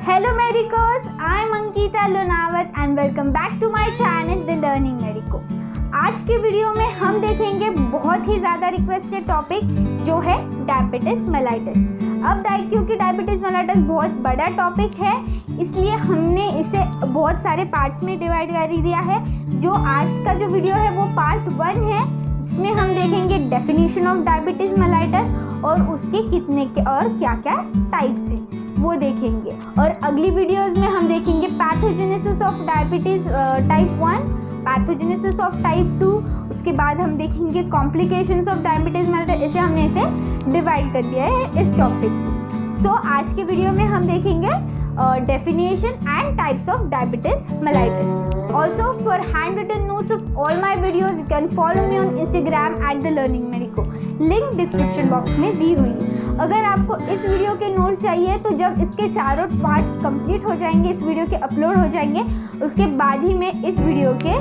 Hello Medicos, I am Ankita Lunawat and welcome back to my channel The Learning Medico। आज के video में हम देखेंगे बहुत ही ज़्यादा रिक्वेस्टेड टॉपिक जो है डायबिटीज मेलाइटिस। अब क्योंकि डायबिटीज मेलाइटिस बहुत बड़ा टॉपिक है इसलिए हमने इसे बहुत सारे पार्ट्स में डिवाइड कर दिया है। जो आज का जो वीडियो है वो पार्ट 1 है जिसमें हम देखेंगे डेफिनेशन ऑफ डायबिटीज मेलाइटिस और उसके कितने के और क्या क्या टाइप्स हैं वो देखेंगे। और अगली वीडियोस में हम देखेंगे pathogenesis of diabetes type 1, pathogenesis of type 2, उसके बाद हम देखेंगे कॉम्प्लिकेशंस ऑफ डायबिटीज मेलाइटिस। इसे हमने इसे डिवाइड कर दिया है इस टॉपिक को। सो आज के वीडियो में हम देखेंगे definition and types of diabetes mellitus. Also for handwritten notes of all my videos you can follow me on Instagram at the learning medico. Link description box में दी हुई है। अगर आपको इस वीडियो के नोट्स चाहिए तो जब इसके चारों पार्ट्स कंप्लीट हो जाएंगे, इस वीडियो के अपलोड हो जाएंगे, उसके बाद ही मैं इस वीडियो के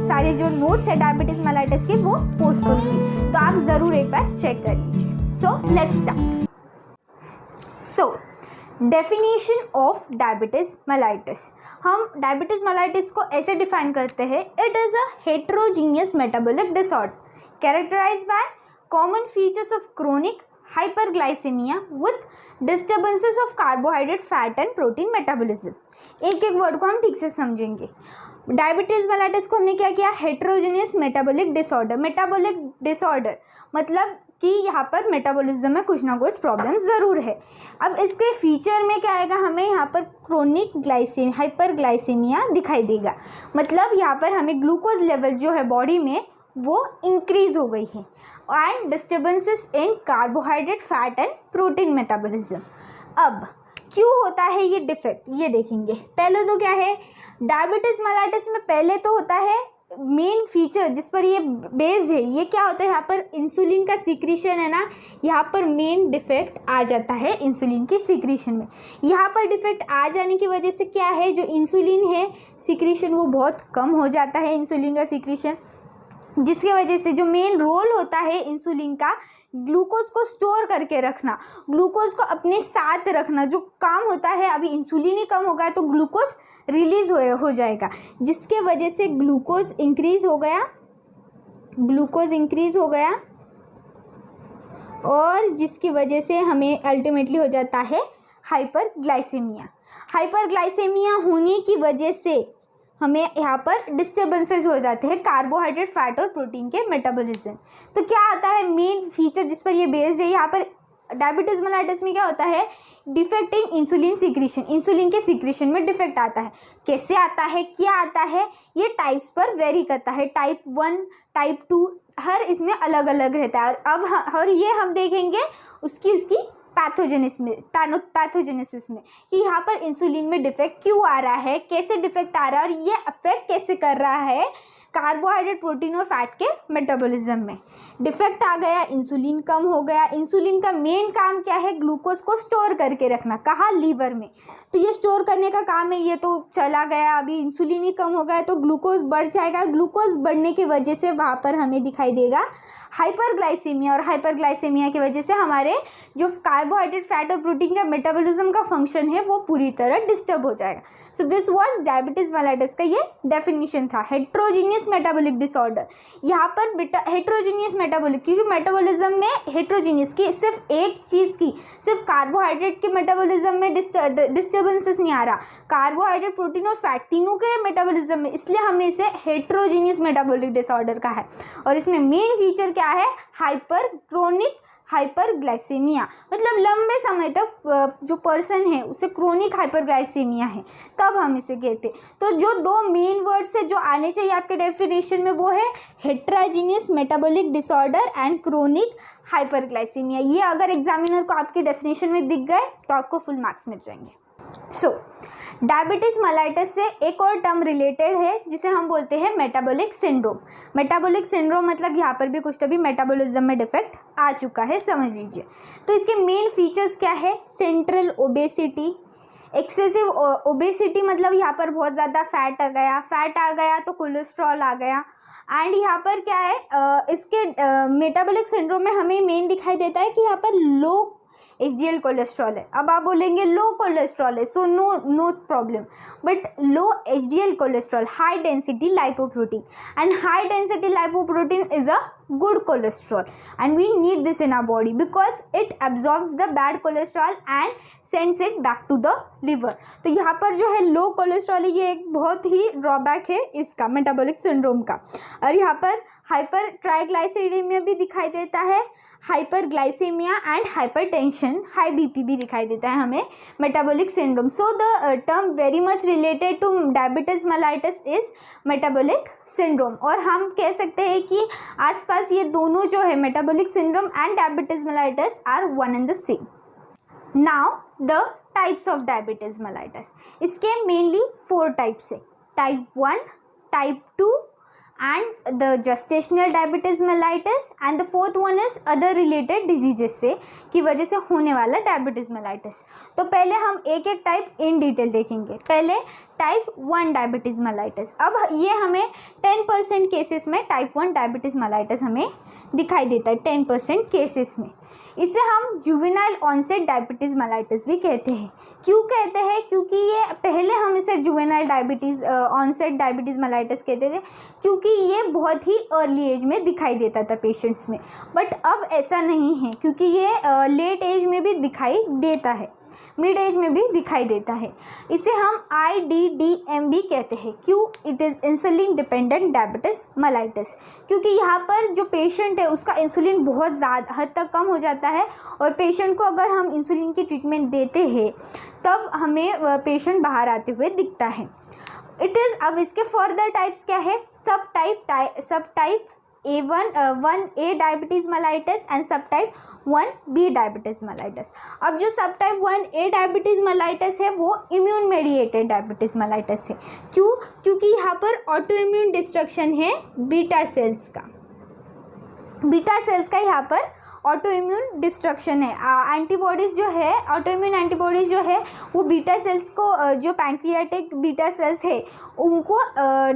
सारे जो नोट्स है डायबिटीज मेलाइटिस के वो पोस्ट करूँगी, तो आप ज़रूर एक बार चेक कर लीजिए। So let's start. So definition of diabetes mellitus. हम डायबिटीज मेलाइटिस को ऐसे डिफाइन करते हैं, it is a heterogeneous metabolic disorder characterized by common features of chronic hyperglycaemia with disturbances of carbohydrate, fat and protein metabolism. एक एक word को हम ठीक से समझेंगे। डायबिटीज मेलाइटिस को हमने क्या किया, heterogeneous metabolic disorder. Metabolic disorder मतलब कि यहाँ पर मेटाबॉलिज्म में कुछ ना कुछ प्रॉब्लम ज़रूर है। अब इसके फीचर में क्या आएगा, हमें यहाँ पर क्रोनिक हाइपरग्लाइसेमिया दिखाई देगा। मतलब यहाँ पर हमें ग्लूकोज लेवल जो है बॉडी में वो इंक्रीज हो गई है and disturbances in carbohydrate, fat and protein metabolism. अब क्यों होता है ये डिफेक्ट, ये देखेंगे। पहले तो क्या है, डायबिटीज मेलाइटिस में पहले तो होता है मेन फीचर जिस पर ये बेस्ड है, ये क्या होता है, यहाँ पर इंसुलिन का सीक्रेशन है ना, यहाँ पर मेन डिफेक्ट आ जाता है इंसुलिन की सीक्रेशन में। यहाँ पर डिफेक्ट आ जाने की वजह से क्या है, जो इंसुलिन है सीक्रेशन वो बहुत कम हो जाता है, इंसुलिन का सीक्रेशन, जिसके वजह से जो मेन रोल होता है इंसुलिन का, ग्लूकोज को स्टोर करके रखना, ग्लूकोज को अपने साथ रखना, जो काम होता है, अभी इंसुलिन ही कम होगा तो ग्लूकोज रिलीज हो जाएगा, जिसके वजह से ग्लूकोज इंक्रीज हो गया और जिसकी वजह से हमें अल्टीमेटली हो जाता है हाइपरग्लाइसेमिया। हाइपरग्लाइसेमिया होने की वजह से हमें यहाँ पर डिस्टर्बेंसेस हो जाते हैं कार्बोहाइड्रेट, फैट और प्रोटीन के मेटाबॉलिज्म। तो क्या आता है मेन फीचर जिस पर ये बेस्ड है, यहाँ पर डायबिटीज मेलाइटिस में क्या होता है, defect in insulin secretion, insulin के सीक्रेशन में डिफेक्ट आता है। कैसे आता है, क्या आता है, ये टाइप्स पर वेरी करता है। टाइप 1, टाइप 2 हर इसमें अलग अलग रहता है। और ये हम देखेंगे उसकी पैथोजेनेसिस में कि यहाँ पर इंसुलिन में डिफेक्ट क्यों आ रहा है, कैसे डिफेक्ट आ रहा है और ये अफेक्ट कैसे कर रहा है कार्बोहाइड्रेट, प्रोटीन और फैट के मेटाबॉलिज्म में। डिफेक्ट आ गया, इंसुलिन कम हो गया। इंसुलिन का मेन काम क्या है, ग्लूकोज को स्टोर करके रखना। कहाँ, लीवर में। तो ये स्टोर करने का काम है, ये तो चला गया, अभी इंसुलिन ही कम हो गया तो ग्लूकोज बढ़ जाएगा। ग्लूकोज बढ़ने की वजह से वहाँ पर हमें दिखाई देगा हाइपरग्लाइसेमिया, और हाइपरग्लाइसेमिया की वजह से हमारे जो कार्बोहाइड्रेट, फैट और प्रोटीन का मेटाबॉलिज्म का फंक्शन है वो पूरी तरह डिस्टर्ब हो जाएगा। सो दिस वाज डायबिटीज मेलाइटिस का ये डेफिनेशन था, हेट्रोजीनियस मेटाबॉलिक डिसऑर्डर। यहाँ पर हेट्रोजीनियस मेटाबॉलिक, क्योंकि मेटाबॉलिज्म में हेट्रोजीनियस की सिर्फ एक चीज़ की, सिर्फ कार्बोहाइड्रेट के मेटाबॉलिज्म में डिस्टर्बेंसेस नहीं आ रहा, कार्बोहाइड्रेट, प्रोटीन और फैट तीनों के मेटाबॉलिज्म में, इसलिए हमें इसे हेट्रोजीनियस मेटाबॉलिक डिसऑर्डर का है। और इसमें मेन फीचर क्या है, क्रोनिक हाइपरग्लाइसेमिया, मतलब लंबे समय तक जो पर्सन है उसे क्रोनिक हाइपरग्लाइसेमिया है, तब हम इसे कहते हैं। तो जो दो मेन वर्ड्स है जो आने चाहिए आपके डेफिनेशन में वो है heterogeneous metabolic disorder and chronic hyperglycaemia. ये अगर एग्जामिनर को आपके डेफिनेशन में दिख गए तो आपको फुल मार्क्स मिल जाएंगे। सो डायबिटीज मेलाइटिस से एक और टर्म रिलेटेड है जिसे हम बोलते हैं मेटाबॉलिक सिंड्रोम। मेटाबॉलिक सिंड्रोम मतलब यहाँ पर भी कुछ तो भी मेटाबॉलिज्म में डिफेक्ट आ चुका है, समझ लीजिए। तो इसके मेन फीचर्स क्या है, सेंट्रल ओबेसिटी, एक्सेसिव ओबेसिटी मतलब यहाँ पर बहुत ज़्यादा फैट आ गया तो कोलेस्ट्रॉल आ गया। एंड यहाँ पर क्या है, इसके मेटाबॉलिक सिंड्रोम में हमें मेन दिखाई देता है कि यहाँ पर लो HDL कोलेस्ट्रॉल है। अब आप बोलेंगे लो कोलेस्ट्रॉल है, so no problem, but low HDL cholesterol, high density lipoprotein, and high density lipoprotein is a good cholesterol and we need this in our body because it absorbs the bad cholesterol and sends it back to the liver। तो यहाँ पर जो है लो cholesterol, ये एक बहुत ही drawback है इसका, मेटाबॉलिक सिंड्रोम का। और यहाँ पर हाइपर ट्राइग्लाइसेरिडीमिया भी दिखाई देता है, hyperglycaemia and hypertension, high BP भी दिखाई देता है हमें metabolic syndrome. So the term very much related two diabetes mellitus is metabolic syndrome. और हम कह सकते हैं कि आसपास ये दोनों जो है metabolic syndrome and diabetes mellitus are one and the same. Now the types of diabetes mellitus, इसके मेनली 4 टाइप्स है, type 1, type 2 and the gestational diabetes mellitus and the fourth one is other related diseases से की वजह से होने वाला diabetes mellitus। तो पहले हम एक एक टाइप इन डिटेल देखेंगे। पहले टाइप 1 डायबिटीज़ मेलाइटस। अब ये हमें 10% केसेस में टाइप 1 डायबिटीज़ मेलाइटस हमें दिखाई देता है, 10% केसेस में। इसे हम जुवेनाइल ऑनसेट डायबिटीज़ मेलाइटस भी कहते हैं। क्यों कहते हैं? क्योंकि ये पहले हम इसे juvenile diabetes onset diabetes mellitus कहते थे, क्योंकि ये बहुत ही अर्ली एज में दिखाई देता था पेशेंट्स में। बट अब ऐसा नहीं है, क्योंकि ये लेट एज में भी दिखाई देता है, मिड एज में भी दिखाई देता है। इसे हम IDDM भी कहते हैं। क्यों? It is insulin dependent diabetes mellitus, क्योंकि यहाँ पर जो पेशेंट है उसका इंसुलिन बहुत ज़्यादा हद तक कम हो जाता है, और पेशेंट को अगर हम इंसुलिन की ट्रीटमेंट देते हैं तब हमें पेशेंट बाहर आते हुए दिखता है। इट इज़, अब इसके फर्दर टाइप्स क्या है? सब type A1A diabetes mellitus and सब टाइप 1B डायबिटीज़ मेलाइटस। अब जो सब टाइप 1A डायबिटीज़ मेलाइटस है वो इम्यून मेडिएटेड डायबिटीज़ मेलाइटस है। क्यों? क्योंकि यहाँ पर ऑटो इम्यून डिस्ट्रक्शन है बीटा सेल्स का, यहाँ पर ऑटो इम्यून डिस्ट्रक्शन है। एंटीबॉडीज़ जो है, ऑटो इम्यून एंटीबॉडीज़ जो है वो बीटा सेल्स को, जो पैंक्रियाटिक बीटा सेल्स है उनको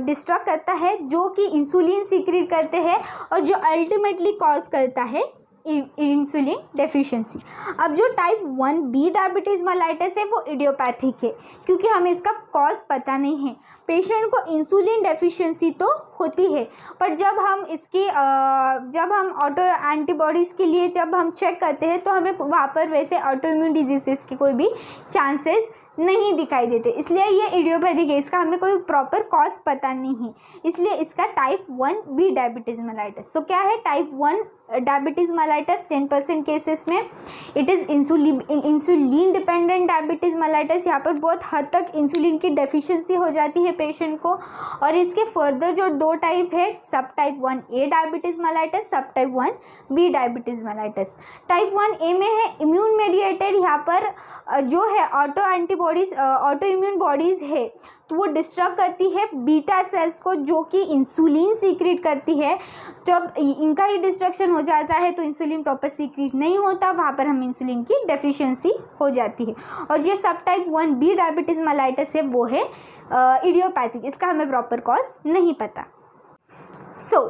डिस्ट्रक्ट करता है, जो कि इंसुलिन सीक्रेट करते हैं और जो अल्टीमेटली कॉज करता है इंसुलिन डेफिशिएंसी। अब जो टाइप 1B डायबिटीज़ मेलाइटस है वो इडियोपैथिक है, क्योंकि हमें इसका कॉज पता नहीं है। पेशेंट को इंसुलिन डेफिशिएंसी तो होती है, पर जब हम ऑटो एंटीबॉडीज़ के लिए जब हम चेक करते हैं तो हमें वहाँ पर वैसे ऑटो इम्यून डिजीज़ेस के कोई भी चांसेस नहीं दिखाई देते, इसलिए ये इडियोपैथिक है। इसका हमें कोई प्रॉपर कॉज पता नहीं है, इसलिए इसका टाइप 1B डायबिटीज़ मेलाइटस। सो क्या है टाइप 1 डायबिटीज़ मेलाइटस? 10% केसेस में it is insulin dependent diabetes mellitus. यहाँ पर बहुत हद तक इंसुलिन की डेफिशिएंसी हो जाती है पेशेंट को। और इसके फर्दर जो 2 टाइप है, सब टाइप 1A डायबिटीज़ मेलाइटस, सब type 1B diabetes mellitus. Type 1A में है इम्यून मेडिएटेड, यहाँ पर जो है ऑटो इम्यून बॉडीज़ है तो वो डिस्ट्रक्ट करती है बीटा सेल्स को, जो कि इंसुलिन सीक्रेट करती है। जब इनका ही डिस्ट्रक्शन हो जाता है तो इंसुलिन प्रॉपर सीक्रेट नहीं होता, वहाँ पर हमें इंसुलिन की डेफिशिएंसी हो जाती है। और जो सब टाइप 1B डायबिटीज़ मेलाइटस है वो है इडियोपैथिक, इसका हमें प्रॉपर कॉज नहीं पता। So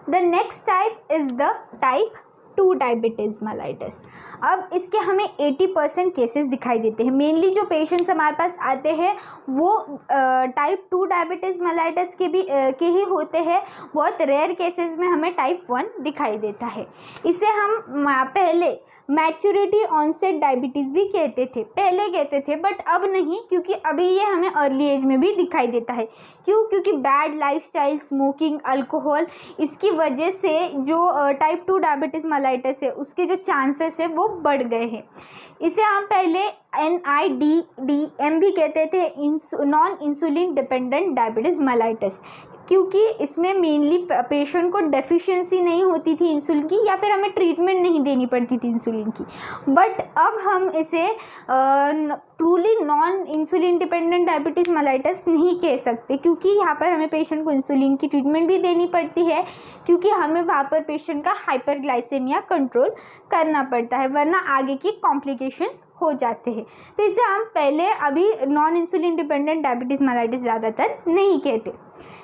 the next type is the type 2 diabetes mellitus. अब इसके हमें 80% केसेस दिखाई देते हैं। मेनली जो पेशेंट्स हमारे पास आते हैं वो टाइप 2 डायबिटीज़ मेलाइटस के ही होते हैं। बहुत रेयर केसेस में हमें टाइप 1 दिखाई देता है। इसे हम पहले मैच्योरिटी ऑनसेट डायबिटीज़ भी कहते थे, बट अब नहीं, क्योंकि अभी ये हमें अर्ली एज में भी दिखाई देता है। क्यों? क्योंकि बैड लाइफस्टाइल, स्मोकिंग, अल्कोहल, इसकी वजह से जो टाइप 2 डायबिटीज़ मेलाइटस है उसके जो चांसेस है वो बढ़ गए हैं। इसे हम पहले NIDDM भी कहते थे, non insulin dependent diabetes mellitus, क्योंकि इसमें मेनली पेशेंट को डेफिशिएंसी नहीं होती थी इंसुलिन की, या फिर हमें ट्रीटमेंट नहीं देनी पड़ती थी इंसुलिन की। बट अब हम इसे truly non insulin dependent diabetes mellitus नहीं कह सकते, क्योंकि यहाँ पर हमें पेशेंट को इंसुलिन की ट्रीटमेंट भी देनी पड़ती है, क्योंकि हमें वहाँ पर पेशेंट का हाइपरग्लाइसेमिया कंट्रोल करना पड़ता है, वरना आगे की कॉम्प्लिकेशंस हो जाते हैं। तो इसे हम पहले अभी non insulin dependent diabetes mellitus ज़्यादातर नहीं कहते।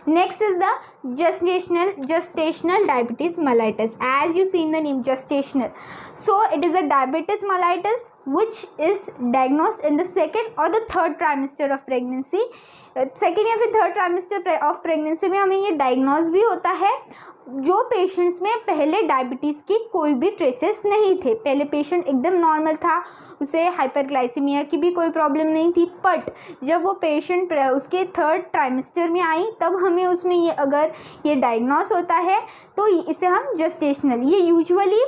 Next is the gestational diabetes mellitus. As you see in the name, gestational. So it is a diabetes mellitus which is diagnosed in the second or the third trimester of pregnancy. Second या फिर third trimester of pregnancy में हमें ये diagnose भी होता है जो patients में पहले डायबिटीज़ की कोई भी ट्रेसेस नहीं थे. पहले पेशेंट एकदम नॉर्मल था, उसे हाइपरग्लाइसीमिया की भी कोई प्रॉब्लम नहीं थी, बट जब वो पेशेंट उसके थर्ड ट्राइमेस्टर में आई तब हमें उसमें ये अगर ये डायग्नोज होता है तो इसे हम जेस्टेशनल, ये यूजुअली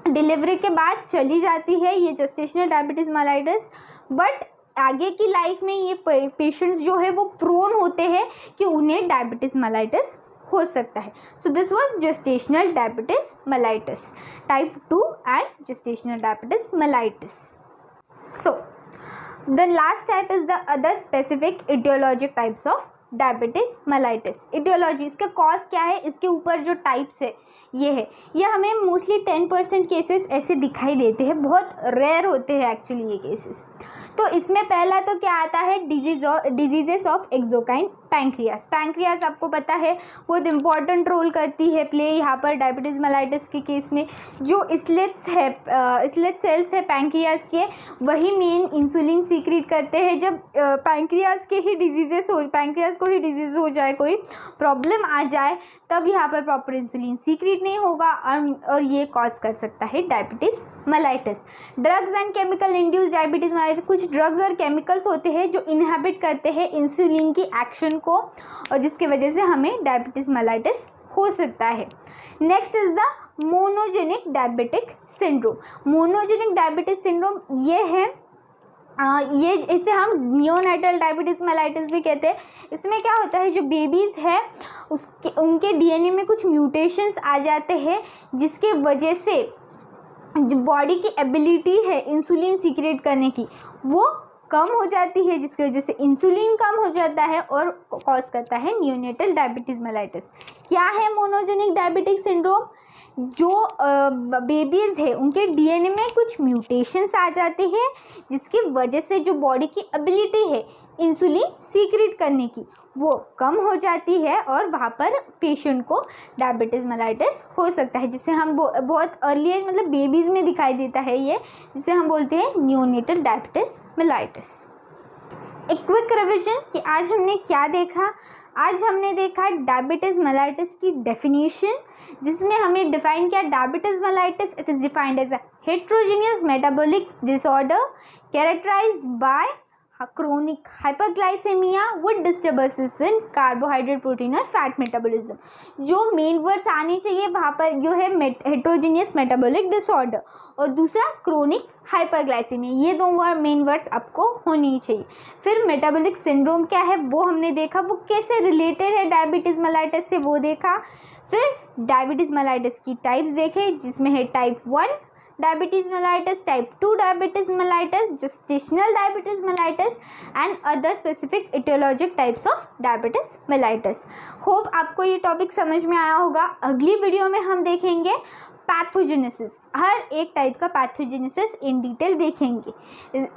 डिलीवरी के बाद चली जाती है ये जेस्टेशनल डायबिटीज़ मेलाइटस, बट आगे की लाइफ में ये पेशेंट्स जो है वो प्रोन होते हैं कि उन्हें डायबिटीज़ मेलाइटस हो सकता है. So this was gestational diabetes mellitus type 2 and gestational diabetes mellitus. So the last type is the other specific etiologic types of diabetes mellitus. Etiology, इसका कॉज क्या है, इसके ऊपर जो टाइप्स है ये है. ये हमें मोस्टली 10% केसेस ऐसे दिखाई देते हैं, बहुत रेयर होते हैं एक्चुअली ये केसेस. तो इसमें पहला तो क्या आता है, diseases of exocrine pancreas. Pancreas आपको पता है बहुत इंपॉर्टेंट रोल करती है प्ले यहाँ पर डायबिटीज़ मेलाइटस के केस में. जो इसलेट्स सेल्स है पैंक्रियास के, वही मेन इंसुलिन सीक्रेट करते हैं. जब पैंक्रियास को ही डिजीज़ हो जाए, कोई प्रॉब्लम आ जाए, तब यहाँ पर प्रॉपर इंसुलिन सीक्रेट नहीं होगा और ये कॉज कर सकता है diabetes mellitus. Drugs and chemical induce diabetes mellitus. कुछ ड्रग्स और केमिकल्स होते हैं जो इनहेबिट करते हैं इंसुलिन की एक्शन को, और जिसकी वजह से हमें डायबिटीज़ मेलाइटस हो सकता है. Next is the monogenic diabetic syndrome. Monogenic diabetes syndrome ये है, ये इसे हम नियोनेटल डायबिटीज़ मेलाइटस भी कहते हैं. इसमें क्या होता है, जो बेबीज़ है उनके डीएनए में कुछ म्यूटेशंस आ जाते हैं जिसके वजह से जो बॉडी की एबिलिटी है इंसुलिन सीक्रेट करने की वो कम हो जाती है, जिसकी वजह से इंसुलिन कम हो जाता है और कॉज करता है नियोनेटल डायबिटीज़ मेलाइटस. क्या है मोनोजेनिक डायबिटिक सिंड्रोम? जो बेबीज़ है उनके डीएनए में कुछ म्यूटेशंस आ जाते हैं जिसकी वजह से जो बॉडी की एबिलिटी है इंसुलिन सीक्रेट करने की वो कम हो जाती है और वहाँ पर पेशेंट को डायबिटीज़ मेलाइटस हो सकता है, जिसे हम बहुत अर्ली एज मतलब बेबीज़ में दिखाई देता है ये, जिसे हम बोलते हैं नियोनेटल डायबिटीज़ मेलाइटस. एक क्विक रिविजन कि आज हमने क्या देखा. आज हमने देखा डायबिटीज़ मेलाइटस की डेफिनेशन, जिसमें हमें डिफाइन किया diabetes mellitus. It is defined as a heterogeneous metabolic disorder characterized by chronic hyperglycemia with disturbances in carbohydrate, protein और फैट मेटाबॉलिज्म. जो मेन वर्ड्स आने चाहिए वहाँ पर जो है हेट्रोजीनियस मेटाबॉलिक डिसऑर्डर और दूसरा क्रोनिक हाइपरग्लाइसेमिया, ये दो मेन वर्ड्स आपको होनी चाहिए. फिर मेटाबॉलिक सिंड्रोम क्या है वो हमने देखा, वो कैसे रिलेटेड है डायबिटीज़ मेलाइटस से वो देखा. फिर डायबिटीज़ मेलाइटस की टाइप्स देखे, जिसमें है type 1 diabetes mellitus, type 2 diabetes mellitus, gestational diabetes mellitus and other specific etiologic types of diabetes mellitus. Hope आपको ये टॉपिक समझ में आया होगा. अगली वीडियो में हम देखेंगे पैथोजेनेसिस, हर एक टाइप का पैथोजेनेसिस इन डिटेल देखेंगे.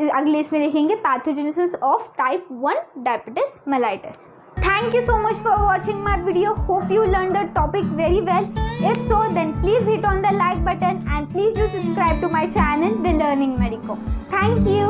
अगले इसमें देखेंगे pathogenesis of type 1 diabetes mellitus. Thank you so much for watching my video. Hope you learned the topic very well. If so, then please hit on the like button and please do subscribe to my channel, The Learning Medico. Thank you.